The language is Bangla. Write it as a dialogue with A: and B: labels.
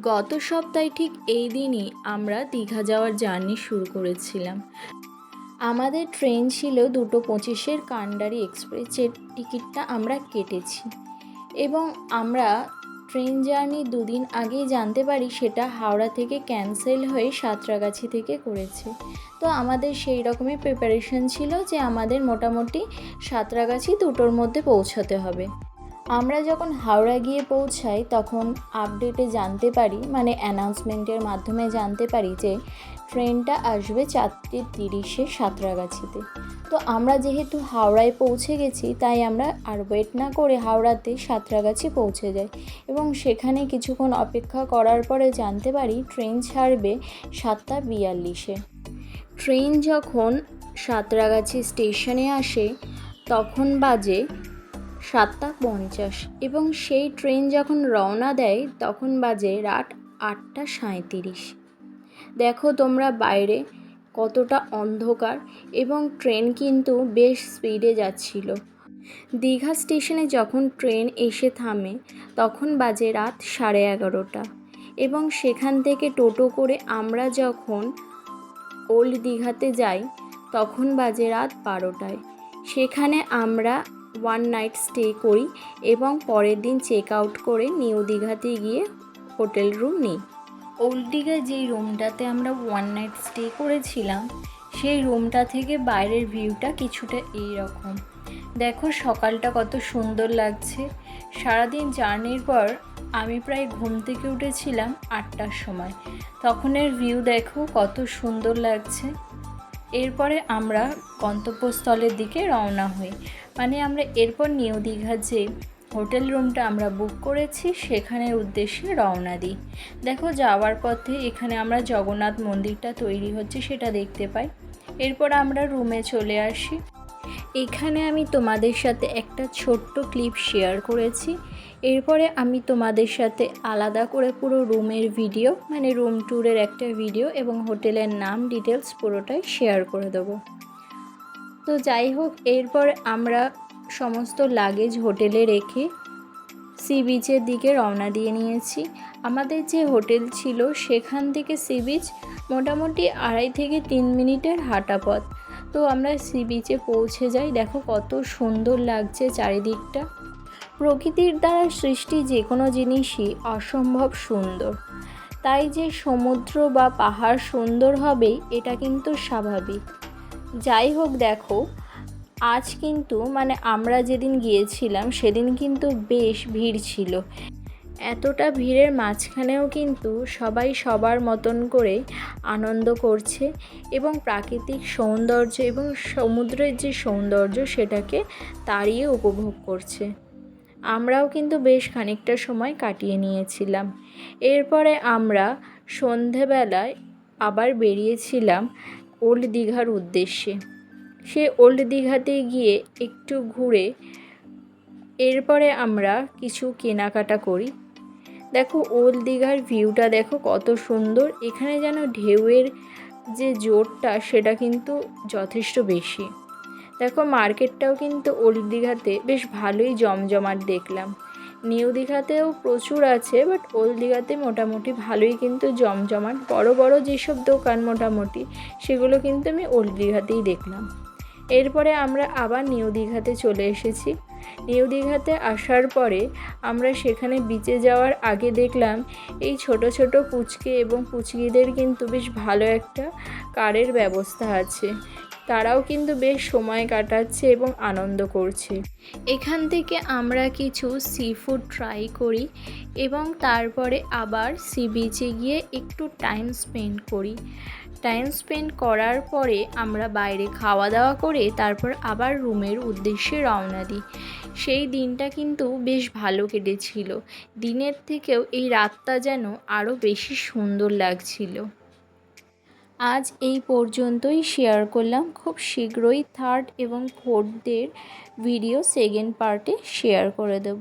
A: গত সপ্তাহে ঠিক এই দিনই আমরা দীঘা যাওয়ার জার্নি শুরু করেছিলাম। আমাদের ট্রেন ছিল 2:25-এর কান্ডারি এক্সপ্রেসের টিকিটটা আমরা কেটেছি এবং আমরা ট্রেন জার্নি দুদিন আগেই জানতে পারি সেটা হাওড়া থেকে ক্যান্সেল হয়ে সাঁতরাগাছি থেকে করেছে। তো আমাদের সেই রকমই প্রিপারেশন ছিল যে আমাদের মোটামুটি সাঁতরাগাছি 2টোর মধ্যে পৌঁছাতে হবে। আমরা যখন হাওড়া গিয়ে পৌঁছাই তখন আপডেটে জানতে পারি, মানে অ্যানাউন্সমেন্টের মাধ্যমে জানতে পারি যে ট্রেনটা আসবে 4:30-এ সাঁতরাগাছিতে। তো আমরা যেহেতু হাওড়ায় পৌঁছে গেছি তাই আমরা আর ওয়েট না করে হাওড়াতে সাঁতরাগাছি পৌঁছে যাই এবং সেখানে কিছুক্ষণ অপেক্ষা করার পরে জানতে পারি ট্রেন ছাড়বে 7:42-এ। ট্রেন যখন সাঁতরাগাছি স্টেশনে আসে তখন বাজে 7:50 এবং সেই ট্রেন যখন রওনা দেয় তখন বাজে রাত 8:37। দেখো তোমরা বাইরে কতটা অন্ধকার এবং ট্রেন কিন্তু বেশ স্পিডে যাচ্ছিল। দীঘা স্টেশনে যখন ট্রেন এসে থামে তখন বাজে রাত 11:30 এবং সেখান থেকে টোটো করে আমরা যখন ওল্ড দীঘাতে যাই তখন বাজে রাত 12টায়। সেখানে আমরা 1 নাইট স্টে করি এবং পরের দিন চেক আউট করে নিউ দীঘাতে গিয়ে হোটেল রুম নিই। ওল্ড দীঘায় যেই রুমটাতে আমরা 1 নাইট স্টে করেছিলাম সেই রুমটা থেকে বাইরের ভিউটা কিছুটা এইরকম। দেখো সকালটা কত সুন্দর লাগছে। সারাদিন জার্নির পর আমি প্রায় ঘুম থেকে উঠেছিলাম 8টার সময়। তখনের ভিউ দেখো কত সুন্দর লাগছে। এরপরে আমরা গন্তব্যস্থলের দিকে রওনা হই, মানে আমরা এরপর নিউ দীঘা যে হোটেল রুমটা আমরা বুক করেছি সেখানের উদ্দেশ্যে রওনা দিই। দেখো যাওয়ার পথে এখানে আমরা জগন্নাথ মন্দিরটা তৈরি হচ্ছে সেটা দেখতে পাই। এরপর আমরা রুমে চলে আসি। এখানে আমি তোমাদের সাথে একটা ছোট্ট ক্লিপ শেয়ার করেছি। এরপরে আমি তোমাদের সাথে আলাদা করে পুরো রুমের ভিডিও, মানে রুম ট্যুরের একটা ভিডিও এবং হোটেলের নাম ডিটেলস পুরোটাই শেয়ার করে দেবো। তো যাই হোক, এরপর আমরা সমস্ত লাগেজ হোটেলে রেখে সি বিচের দিকে রওনা দিয়ে নিয়েছি। আমাদের যে হোটেল ছিল সেখান থেকে সি বিচ মোটামুটি 2.5 থেকে 3 মিনিটের হাঁটা পথ। তো আমরা সি বিচে পৌঁছে যাই। দেখো কত সুন্দর লাগছে চারিদিকটা। প্রকৃতির দ্বারা সৃষ্টি যে কোনো জিনিসই অসম্ভব সুন্দর, তাই যে সমুদ্র বা পাহাড় সুন্দর হবেই এটা কিন্তু স্বাভাবিক। যাই হোক, দেখো আজ কিন্তু মানে আমরা যেদিন গিয়েছিলাম সেদিন কিন্তু বেশ ভিড় ছিল। এতটা ভিড়ের মাঝখানেও কিন্তু সবাই সবার মতন করে আনন্দ করছে এবং প্রাকৃতিক সৌন্দর্য এবং সমুদ্রের যে সৌন্দর্য সেটাকে তাড়িয়ে উপভোগ করছে। আমরাও কিন্তু বেশ খানিকটা সময় কাটিয়ে নিয়েছিলাম। এরপরে আমরা সন্ধেবেলায় আবার বেরিয়েছিলাম ওল্ড দীঘার উদ্দেশ্যে। সে ওল্ড দীঘাতে গিয়ে একটু ঘুরে এরপরে আমরা কিছু কেনাকাটা করি। দেখো ওল্ড দীঘার ভিউটা দেখো কত সুন্দর। এখানে যেন ঢেউয়ের যে জোরটা সেটা কিন্তু যথেষ্ট বেশি। দেখো মার্কেটটাও কিন্তু ওল্ড দীঘাতে বেশ ভালোই জমজমাট দেখলাম। নিউ দীঘাতেও প্রচুর আছে, বাট ওল্ড দীঘাতে মোটামুটি ভালোই কিন্তু জমজমাট। বড় বড় যেসব দোকান মোটামুটি সেগুলো কিন্তু আমি ওল্ড দীঘাতেই দেখলাম। এরপরে আমরা আবার নিউ দীঘাতে চলে এসেছি। নিউ দীঘাতে আসার পরে আমরা সেখানে বিচে যাওয়ার আগে দেখলাম এই ছোট ছোট পুচকে এবং পুচকিদের কিন্তু বেশ ভালো একটা কারের ব্যবস্থা আছে। তারাও কিন্তু বেশ সময় কাটাচ্ছে এবং আনন্দ করছে। এখান থেকে আমরা কিছু সি ফুড ট্রাই করি এবং তারপরে আবার সি বিচে গিয়ে একটু টাইম স্পেন্ড করি। টাইম স্পেন্ড করার পরে আমরা বাইরে খাওয়া দাওয়া করে তারপর আবার রুমের উদ্দেশ্যে রওনা দিই। সেই দিনটা কিন্তু বেশ ভালো কেটেছিল। দিনের থেকেও এই রাতটা যেন আরও বেশি সুন্দর লাগছিল। আজ এই পর্যন্তই শেয়ার করলাম। খুব শীঘ্রই 3rd এবং 4th ডের ভিডিও সেকেন্ড পার্টে শেয়ার করে দেব।